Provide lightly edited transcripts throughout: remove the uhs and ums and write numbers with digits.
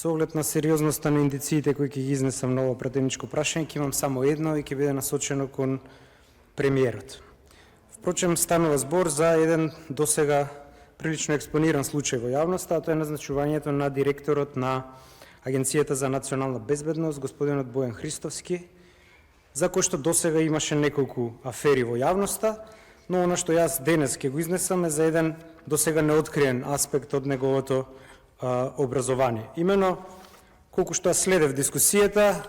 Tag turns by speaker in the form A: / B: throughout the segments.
A: Со оглед на сериозноста на индициите кои ќе ги изнесам на ово претемничко прашање, ќе имам само едно и ќе биде насочено кон премиерот. Впрочем, станува збор за еден досега прилично експониран случај во јавноста, а тоа е назначувањето на директорот на Агенцијата за национална безбедност, господинот Бојан Христовски, за кој што досега имаше неколку афери во јавноста, но она што јас денес ќе го изнесам е за еден досега неоткриен аспект од неговото образование. Имено, колку што следев дискусијата,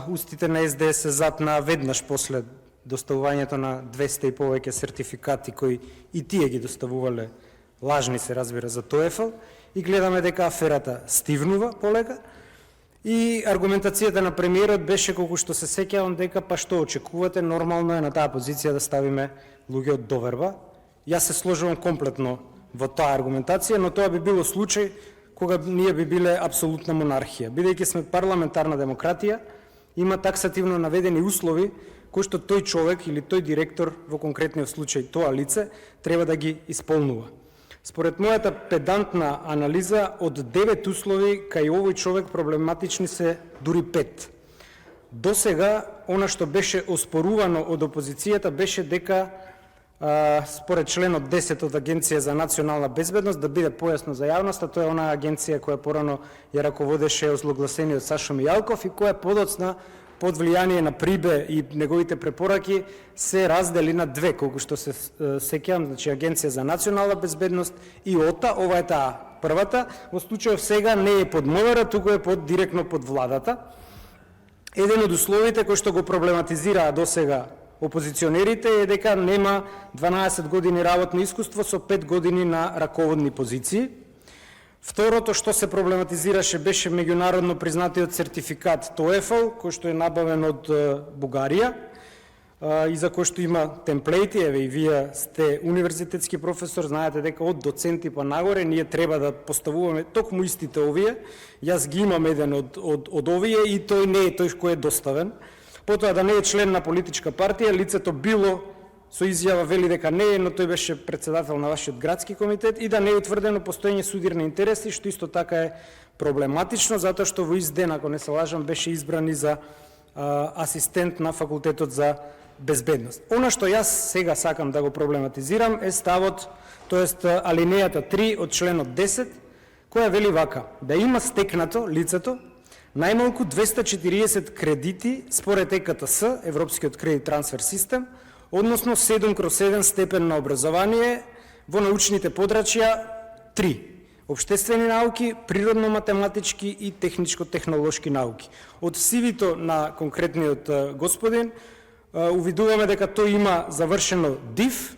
A: устите на СДС се запна веднаш после доставувањето на 200 и повеќе сертификати кои и тие ги доставувале, лажни се разбира, за TOEFL, и гледаме дека аферата стивнува полека. И аргументацијата на премиерот беше, колку што се сеќавам, дека па што очекувате, нормално е на таа позиција да ставиме луѓе од доверба. Јас се сложувам комплетно во таа аргументација, но тоа би било случај кога ние би биле апсолутна монархија. Бидејќи сме парламентарна демократија, има таксативно наведени услови кои што тој човек или тој директор, во конкретниот случај тоа лице, треба да ги исполнува. Според мојата педантна анализа, од 9 услови кај овој човек проблематични се дури 5. Досега, она што беше оспорувано од опозицијата беше дека според членот 10 од Агенција за национална безбедност, да биде појасно за јавноста, тоа е онаа агенција која порано ја раководеше озлогласениот Сашо Мијалков и која подоцна под влијание на Прибе и неговите препораки се раздели на две, колку што се сеќавам, значи Агенција за национална безбедност и ОТА, ова е таа првата, во случајов сега не е под МВР, туку е директно под владата. Еден од условите кои што го проблематизираа досега опозиционерите е дека нема 12 години работно искуство со 5 години на раководни позиции. Второто што се проблематизираше беше меѓународно признатиот сертификат TOEFL, кој што е набавен од Бугарија и за кој што има темплејти. Еве и вие сте универзитетски професор, знаете дека од доценти па нагоре ние треба да поставуваме токму истите овие. Јас ги имам еден од овие и тој не е тој кој е доставен. Потоа да не е член на политичка партија, лицето било со изјава вели дека не е, но тој беше председател на вашиот градски комитет, и да не е утврдено постоење судирни интереси, што исто така е проблематично, затоа што во ист ден, ако не се лажам, беше избран и за асистент на факултетот за безбедност. Она што јас сега сакам да го проблематизирам е ставот, тоест алинејата 3 од членот 10, која вели вака: да има стекнато лицето најмалку 240 кредити според ЕКТС, Европскиот кредит трансфер систем, односно 7/7 степен на образование во научните подрачја 3: општествени науки, природно-математички и техничко-технолошки науки. Од CV-то на конкретниот господин увидуваме дека тој има завршено ДИВ,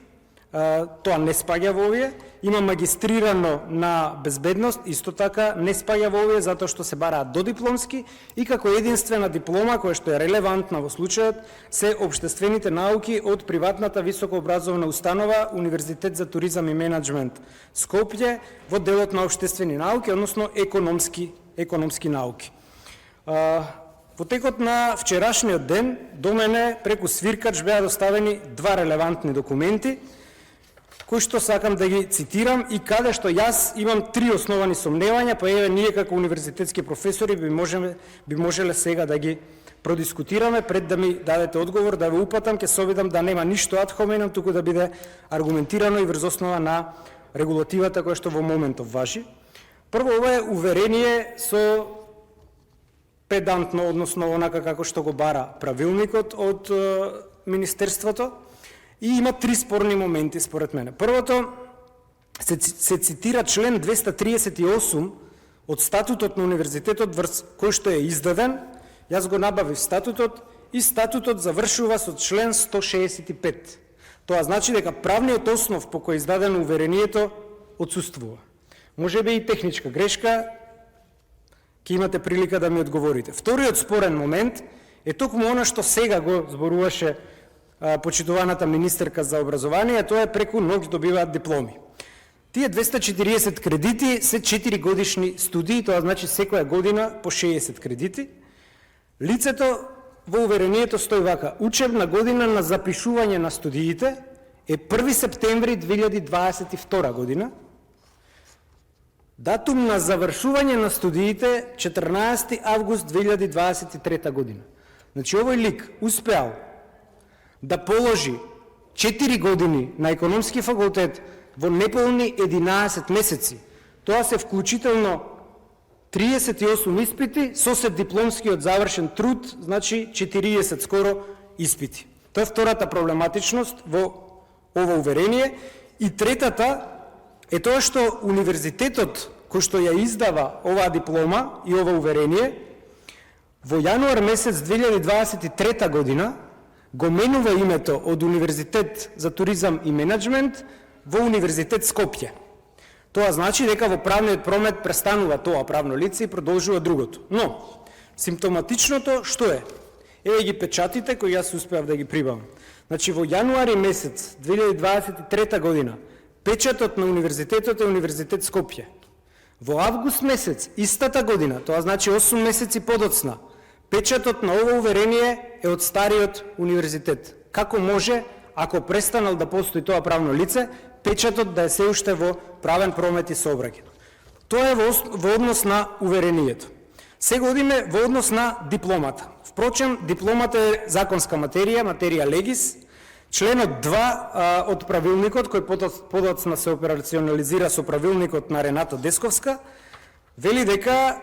A: тоа не спаѓа во овие, има магистрирано на безбедност, исто така не спаѓа во овие, затоа што се бараат додипломски, и како единствена диплома која што е релевантна во случајот се општествените науки од приватната високообразовна установа Универзитет за туризам и менаџмент Скопје во делот на општествени науки, односно економски науки. Во текот на вчерашниот ден до мене преку свиркач беа доставени два релевантни документи кои што сакам да ги цитирам и каде што јас имам три основани сомневања, па еве ние како универзитетски професори би можеле сега да ги продискутираме пред да ми дадете одговор, да ве упатам, ќе се обидам да нема ништо ад хоминем, туку да биде аргументирано и врз основа на регулативата која што во моментов важи. Прво, ова е уверение со педантно, односно онака како што го бара правилникот од Министерството, и има три спорни моменти според мене. Првото, се цитира член 238 од статутот на универзитетот врз кој што е издаден. Јас го набавив статутот и статутот завршува со член 165. Тоа значи дека правниот основ по кој е издадено уверението отсуствува. Може би и техничка грешка, ќе имате прилика да ми одговорите. Вториот спорен момент е токму она што сега го зборуваше почитуваната министерка за образование, тоа е преку ноќ добиваат дипломи. Тие 240 кредити се 4 годишни студии, тоа значи секоја година по 60 кредити. Лицето во уверението стои вака: учебна година на запишување на студиите е 1 септември 2022 година. Датум на завршување на студиите 14 август 2023 година. Значи овој лик успеал да положи 4 години на економски факултет во неполни 11 месеци. Тоа се вклучително 38 испити со се дипломскиот завршен труд, значи 40 скоро испити. Тоа е втората проблематичност во ова уверение. И третата е тоа што универзитетот кој што ја издава оваа диплома и ова уверение во јануар месец 2023 година го менува името од Универзитет за туризам и менеджмент во Универзитет Скопје. Тоа значи дека во правниот промет престанува тоа правно лице и продолжува другото. Но, симптоматичното што е? Еве ги печатите кои јас успеав да ги прибавам. Значи во јануари месец 2023 година печатот на универзитетот е Универзитет Скопје. Во август месец истата година, тоа значи 8 месеци подоцна, печатот на ова уверение е од стариот универзитет. Како може, ако престанал да постои тоа правно лице, печатот да е се уште во правен промет и сообраќај? Тоа е во однос на уверението. Сега одиме во однос на дипломата. Впрочем, дипломата е законска материја, материја легис. Членот 2 од правилникот, кој подоцна се операционализира со правилникот на Рената Десковска, вели дека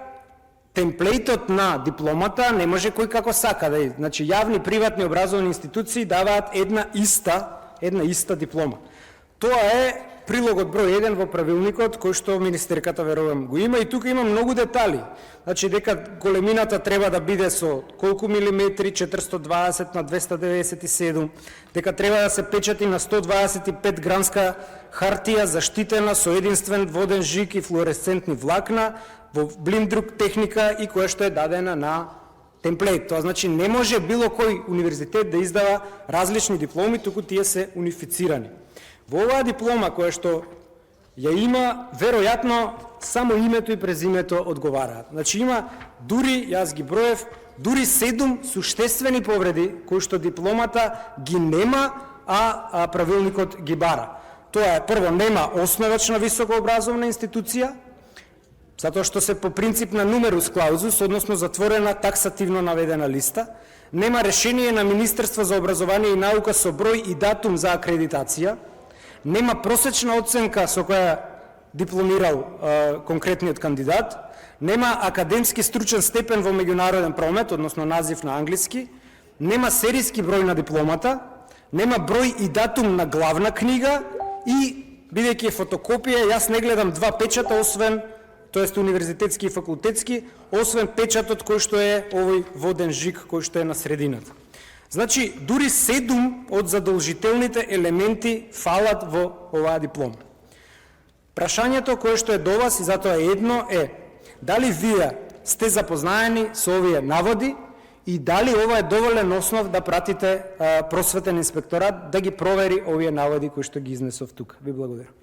A: темплейтот на дипломата не може кој како сака да е. Значи, јавни, приватни образовни институции даваат една иста диплома. Тоа е прилогот број 1 во правилникот, кој што министерката верувам го има, и тука има многу детали. Значи, дека големината треба да биде со колку милиметри, 420 на 297, дека треба да се печати на 125 гранска хартија, заштитена со единствен воден жик и флуоресцентни влакна, во блиндрук техника и која што е дадена на темплейт. Тоа значи не може било кој универзитет да издава различни дипломи, туку тие се унифицирани. Во оваа диплома која што ја има, веројатно само името и презимето одговараат. Значи има дури, јас ги броев, дури 7 суштествени повреди кои што дипломата ги нема, а правилникот ги бара. Тоа е, прво, нема основачна високообразовна институција, затоа што се по принцип на нумерус клаузус, односно затворена таксативно наведена листа, нема решение на Министерство за образование и наука со број и датум за акредитација, нема просечна оценка со која дипломирал конкретниот кандидат, нема академски стручен степен во меѓународен промет, односно назив на англиски, нема серијски број на дипломата, нема број и датум на главна книга и, бидејќи е фотокопија, јас не гледам два печата, освен, тоест универзитетски и факултетски, освен печатот кој што е овој воден жик кој што е на средината. Значи, дури 7 од задолжителните елементи фалат во оваа диплома. Прашањето кое што е до вас, и затоа е едно, е дали вие сте запознаени со овие наводи и дали ова е доволен основ да пратите просветен инспекторат да ги провери овие наводи кои што ги изнесов тука. Ви благодарам.